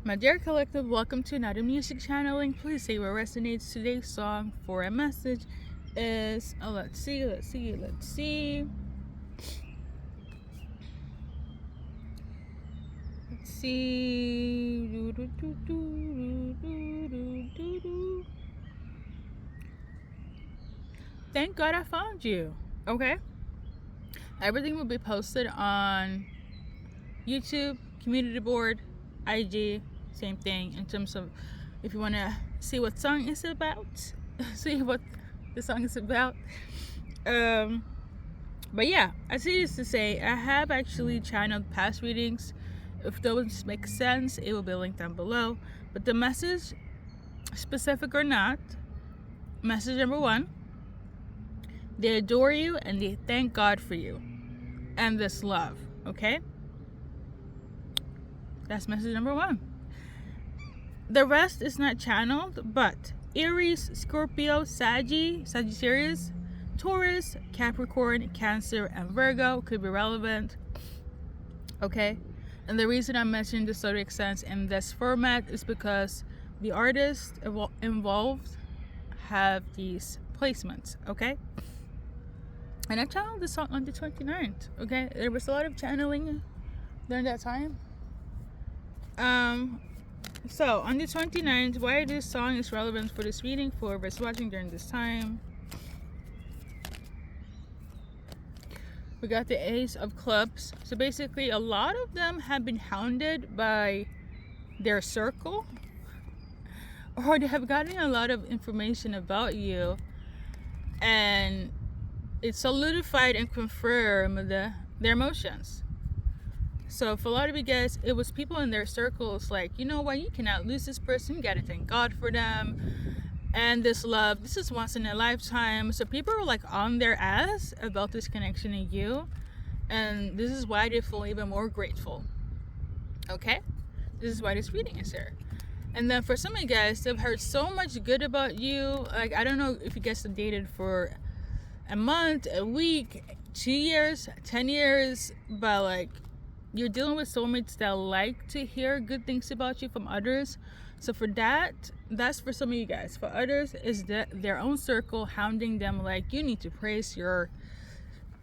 My dear collective, welcome to another music channeling. Please say what resonates. Today's song for a message is let's see. Thank God I found you. Okay? Everything will be posted on YouTube, community board, IG, same thing in terms of if you want to see what song is about, see what the song is about. But yeah, I say this to say I have actually channeled past readings. If those make sense, it will be linked down below. But the message, specific or not, message number one: they adore you and they thank God for you and this love. Okay, that's message number one. The rest is not channeled, but Aries, Scorpio, Sagittarius, Taurus, Capricorn, Cancer, and Virgo could be relevant. Okay, and the reason I'm mentioning the zodiac signs in this format is because the artists involved have these placements. Okay, and I channeled this song on the 29th. Okay, there was a lot of channeling during that time. So on the 29th, why this song is relevant for this reading for whoever's watching during this time. We got the Ace of Clubs. So basically a lot of them have been hounded by their circle, or they have gotten a lot of information about you, and it solidified and confirmed their emotions. So for a lot of you guys, it was people in their circles like, you know what, you cannot lose this person, you gotta thank God for them, and this love, this is once in a lifetime. So people are like on their ass about this connection in you, and this is why they feel even more grateful. Okay, this is why this reading is here. And then for some of you guys, they've heard so much good about you. Like, I don't know if you guys have dated for a month, a week, 2 years, 10 years, but like, you're dealing with soulmates that like to hear good things about you from others. So for that's for some of you guys. For others, is that their own circle hounding them like, you need to praise your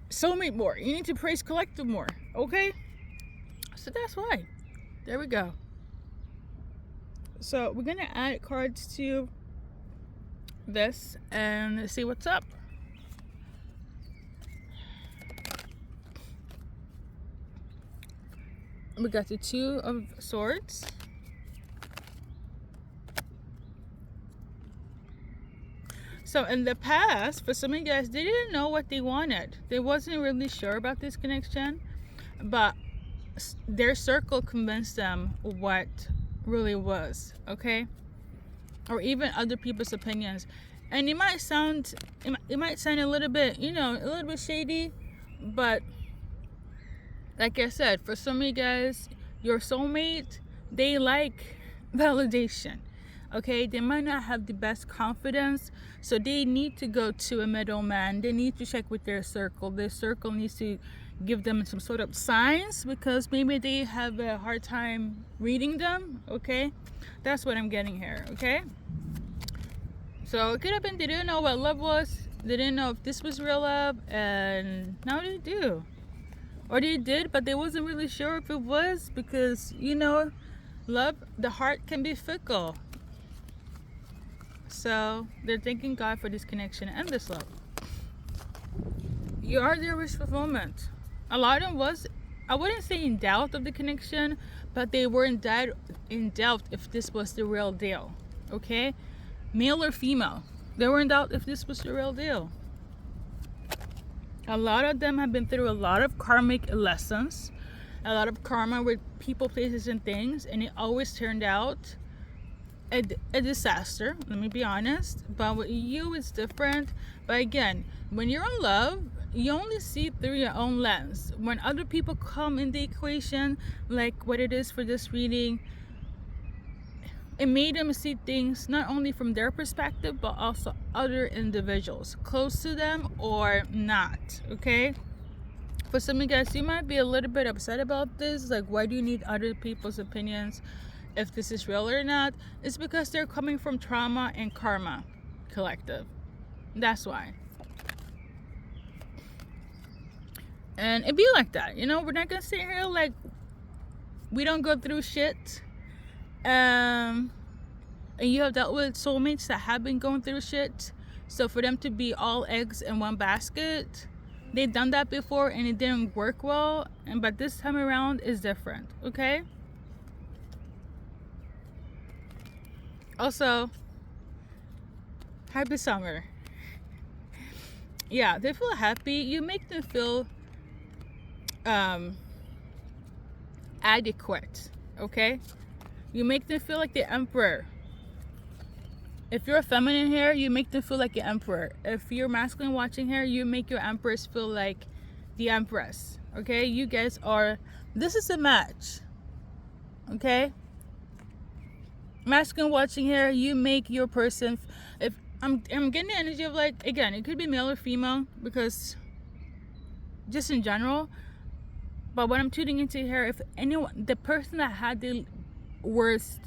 soulmate more, you need to praise collective more. Okay, so that's why. There we go. So we're gonna add cards to this and see what's up. We got the Two of Swords. So in the past, for some of you guys, they didn't know what they wanted. They wasn't really sure about this connection, but their circle convinced them what really was. Okay, or even other people's opinions. And it might sound a little bit, a little bit shady, but like I said, for some of you guys, your soulmate, they like validation. Okay, they might not have the best confidence, so they need to go to a middleman. They need to check with their circle. Their circle needs to give them some sort of signs, because maybe they have a hard time reading them. Okay, that's what I'm getting here. Okay, so it could have been they didn't know what love was. They didn't know if this was real love, and now they do. Or they did, but they wasn't really sure if it was, because love, the heart can be fickle. So they're thanking God for this connection and this love. You are their wish fulfillment. A lot of them was, I wouldn't say in doubt of the connection, but they were in doubt if this was the real deal. Okay, male or female, they were in doubt if this was the real deal. A lot of them have been through a lot of karmic lessons, a lot of karma with people, places, and things, and it always turned out a disaster. Let me be honest. But with you, it's different. But again, when you're in love, you only see through your own lens. When other people come in the equation, like what it is for this reading, it made them see things not only from their perspective, but also other individuals close to them or not. Okay, for some of you guys, you might be a little bit upset about this. Like, why do you need other people's opinions if this is real or not, is because they're coming from trauma and karma collective. That's why. And it be like that, you know. We're not gonna sit here like we don't go through shit. And you have dealt with soulmates that have been going through shit. So for them to be all eggs in one basket, they've done that before and it didn't work well. But this time around is different, okay? Also, happy summer. Yeah, they feel happy. You make them feel adequate, okay? You make them feel like the emperor. If you're feminine here, you make them feel like the emperor. If you're masculine watching here, you make your empress feel like the empress, okay? You guys are, this is a match, okay? Masculine watching here, you make your person, if I'm getting the energy of like, again, it could be male or female, because just in general, but what I'm tuning into here, if anyone, the person that had the worst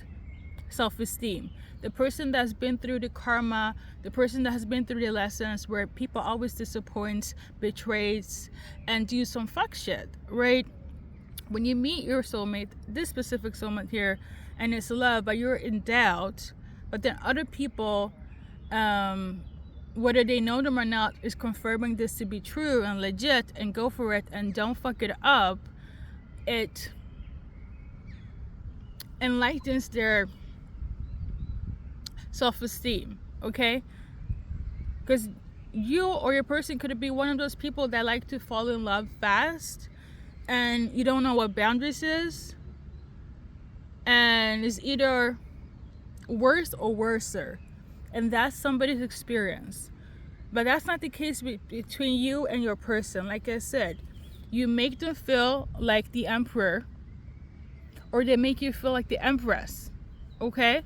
self-esteem, the person that's been through the karma, the person that has been through the lessons where people always disappoints, betrays, and do some fuck shit, right? When you meet your soulmate, this specific soulmate here, and it's love, but you're in doubt, but then other people, whether they know them or not, is confirming this to be true and legit, and go for it and don't fuck it up, it enlightens their self-esteem, okay? Because you or your person could be one of those people that like to fall in love fast, and you don't know what boundaries is, and it's either worse or worser, and that's somebody's experience. But that's not the case between you and your person. Like I said, you make them feel like the emperor, or they make you feel like the empress, okay?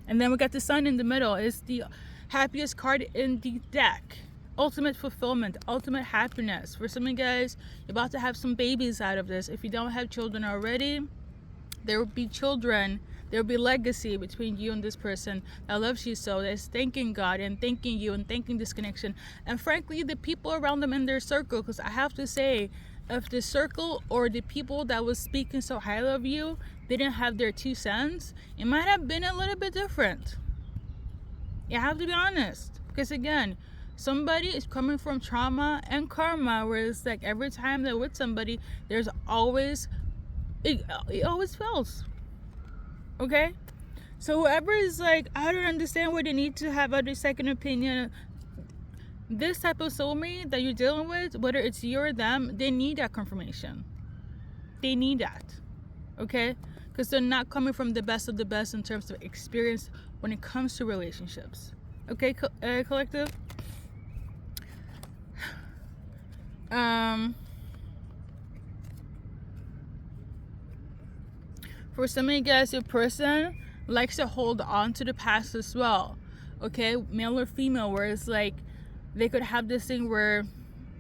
And then we got the sun in the middle. It's the happiest card in the deck. Ultimate fulfillment, ultimate happiness. For some of you guys, you're about to have some babies out of this. If you don't have children already, there will be children. There will be legacy between you and this person that loves you so, that's thanking God and thanking you and thanking this connection. And frankly, the people around them in their circle, because I have to say, if the circle or the people that was speaking so highly of you didn't have their 2 cents, it might have been a little bit different. You have to be honest, because again, somebody is coming from trauma and karma, where it's like every time they're with somebody, there's always, it always fails, okay? So whoever is like, I don't understand why they need to have a second opinion, this type of soulmate that you're dealing with, whether it's you or them, they need that confirmation. They need that, okay? Because they're not coming from the best of the best in terms of experience when it comes to relationships, okay, collective? For some of you guys, your person likes to hold on to the past as well, okay? Male or female, where it's like they could have this thing where,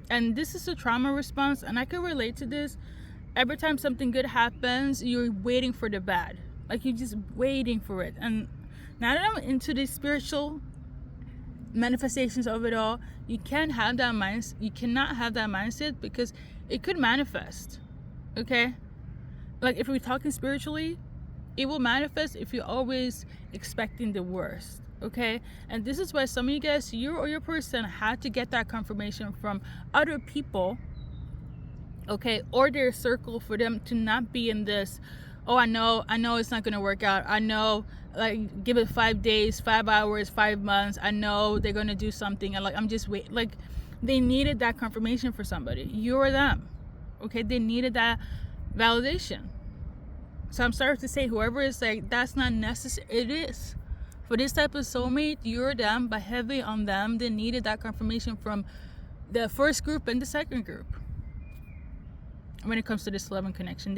and this is a trauma response, and I can relate to this. Every time something good happens, you're waiting for the bad, like you're just waiting for it. And now that I'm into the spiritual manifestations of it all, you can't have that mindset. You cannot have that mindset, because it could manifest, okay? Like if we're talking spiritually, it will manifest if you're always expecting the worst, okay? And this is why some of you guys, you or your person, had to get that confirmation from other people, okay, or their circle, for them to not be in this, oh, I know it's not gonna work out, I know, like, give it 5 days, 5 hours, 5 months, I know they're gonna do something, and like, I'm just wait. Like, they needed that confirmation for somebody, you or them, okay? They needed that validation. So I'm sorry to say, whoever is like, that's not necessary. It is. For this type of soulmate, you or them, but heavy on them, they needed that confirmation from the first group and the second group. When it comes to this love and connection,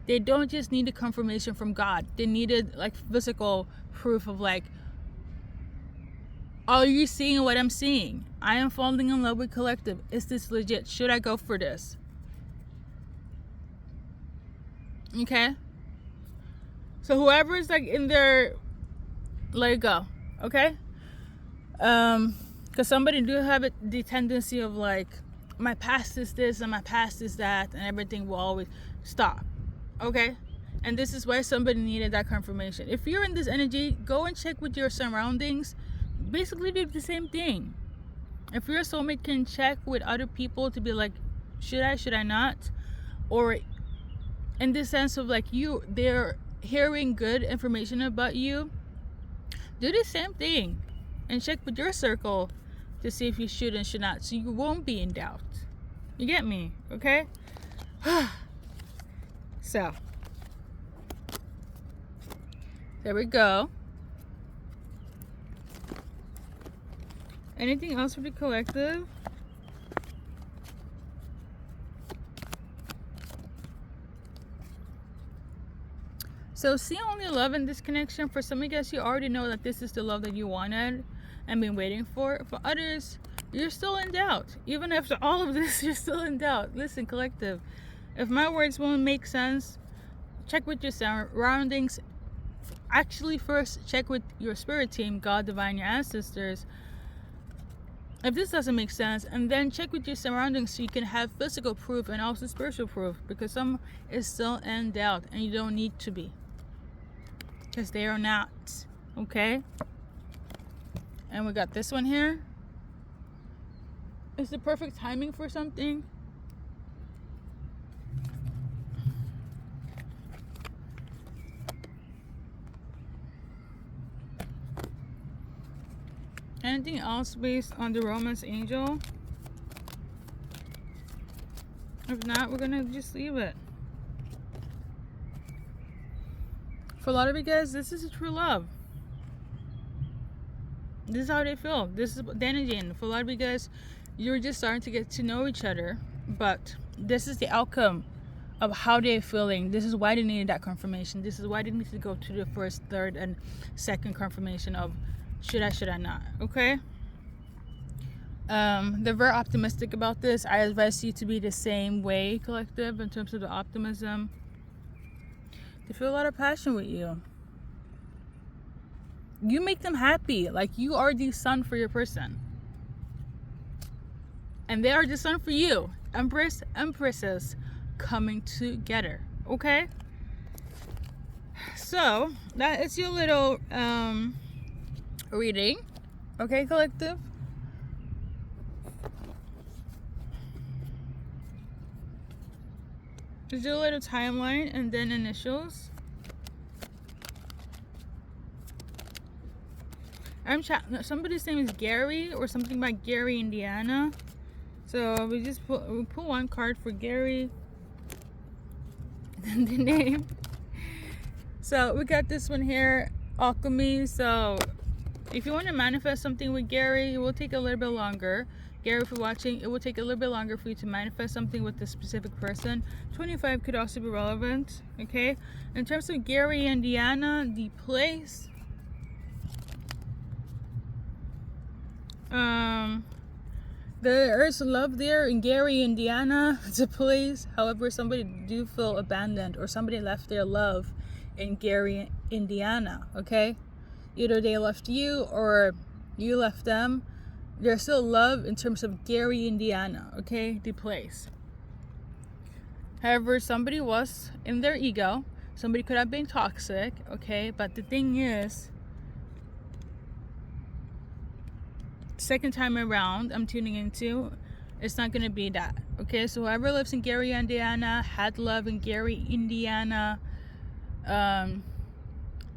they don't just need the confirmation from God. They needed like physical proof of like, are you seeing what I'm seeing? I am falling in love with collective. Is this legit? Should I go for this? Okay? So whoever is like in there, let it go, okay? Because somebody do have the tendency of like, my past is this and my past is that, and everything will always stop, okay? And this is why somebody needed that confirmation. If you're in this energy, go and check with your surroundings. Basically do the same thing. If your soulmate can check with other people to be like, should I not? Or in the sense of like, they're hearing good information about you, do the same thing and check with your circle to see if you should and should not, so you won't be in doubt. You get me? Okay. So there we go. Anything else for the collective? So see only love in this connection. For some of you guys, you already know that this is the love that you wanted and been waiting for. For others, you're still in doubt. Even after all of this, you're still in doubt. Listen, collective, if my words won't make sense, check with your surroundings. Actually, first check with your spirit team, God, divine, your ancestors, if this doesn't make sense, and then check with your surroundings so you can have physical proof and also spiritual proof, because some is still in doubt and you don't need to be, because they are not, okay? And we got this one here. It's the perfect timing for something. Anything else based on the romance angel? If not, we're gonna just leave it. For a lot of you guys, this is a true love. This is how they feel. This is the energy. And for a lot of you guys, you're just starting to get to know each other. But this is the outcome of how they're feeling. This is why they needed that confirmation. This is why they need to go to the first, third, and second confirmation of should I not, okay? They're very optimistic about this. I advise you to be the same way, collective, in terms of the optimism. They feel a lot of passion with you. You make them happy. Like, you are the sun for your person. And they are the sun for you. Empress, empresses coming together, okay? So, that is your little reading, okay, collective? Just do a little timeline and then initials. Somebody's name is Gary or something by Gary, Indiana. So we pull one card for Gary and the name. So we got this one here, Alchemy. So if you want to manifest something with Gary, it will take a little bit longer. Gary, if you're watching, it will take a little bit longer for you to manifest something with this specific person. 25 could also be relevant, okay? In terms of Gary, Indiana, the place, there is love there in Gary, Indiana. It's a place. However, somebody do feel abandoned, or somebody left their love in Gary, Indiana, okay? Either they left you or you left them. There's still love in terms of Gary, Indiana, okay? The place. However, somebody was in their ego. Somebody could have been toxic, okay? But the thing is, second time around I'm tuning into, it's not going to be that, okay? So whoever lives in Gary, Indiana, had love in Gary, Indiana, the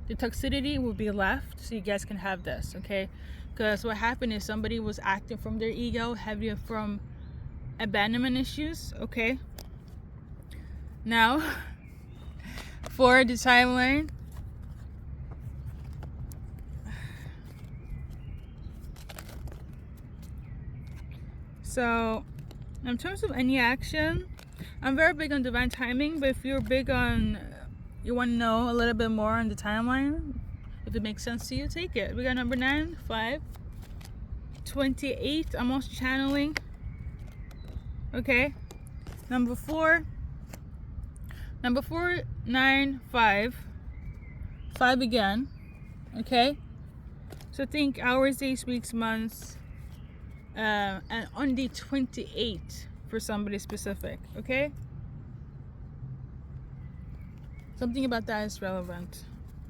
toxicity will be left, so you guys can have this, okay? Because what happened is somebody was acting from their ego, heavy from abandonment issues, okay? Now, for the timeline, so in terms of any action, I'm very big on divine timing, but if you're big on, you want to know a little bit more on the timeline, if it makes sense to you, take it. We got number 9, 5, 28. I'm also channeling. Okay. Number 4, 9, 5. 5 again. Okay? So think hours, days, weeks, months, and on the 28th for somebody specific. Okay? Something about that is relevant.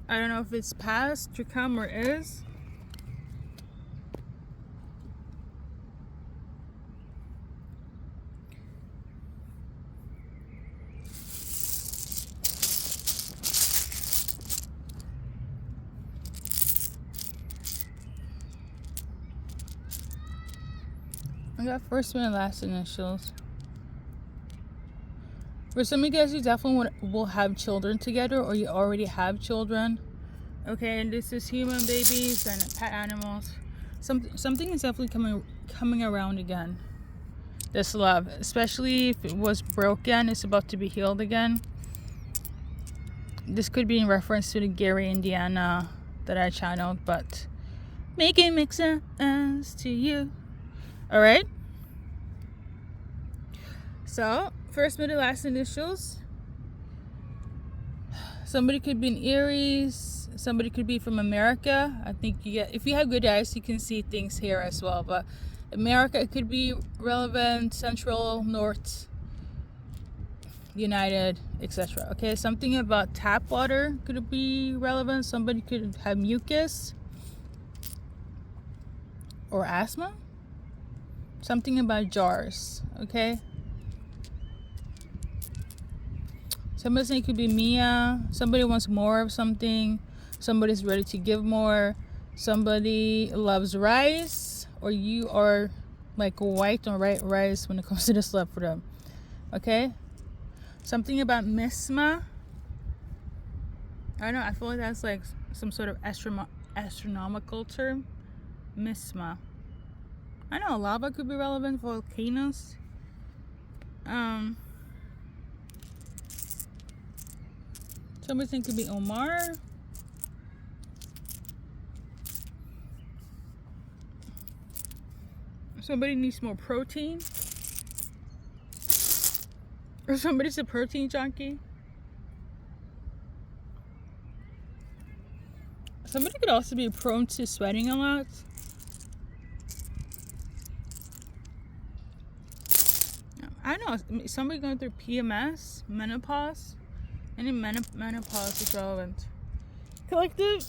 I don't know if it's past, to come, or is. I got first and last initials. For some of you guys, you definitely will have children together, or you already have children. Okay, and this is human babies and pet animals. Something is definitely coming around again. This love, especially if it was broken, it's about to be healed again. This could be in reference to the Gary, Indiana that I channeled, but make it make sense to you. All right. So first, middle, last initials. Somebody could be in Aries. Somebody could be from America. I think if you have good eyes, you can see things here as well. But America, it could be relevant. Central, North, United, etc. Okay, something about tap water could be relevant. Somebody could have mucus or asthma. Something about jars. Okay. Somebody saying it could be Mia. Somebody wants more of something. Somebody's ready to give more. Somebody loves rice, or you are like white or white rice when it comes to this love for them. Okay? Something about misma. I don't know. I feel like that's like some sort of astronomical term. Misma. I know lava could be relevant for volcanoes. Somebody think it could be Omar. Somebody needs more protein. Or somebody's a protein junkie. Somebody could also be prone to sweating a lot. I don't know. Somebody going through PMS, menopause. Any menopause is relevant. Collective.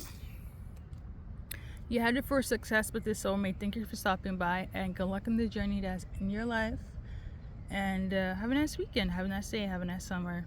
You had it for success with this soulmate. Thank you for stopping by, and good luck in the journey that's in your life. And have a nice weekend. Have a nice day. Have a nice summer.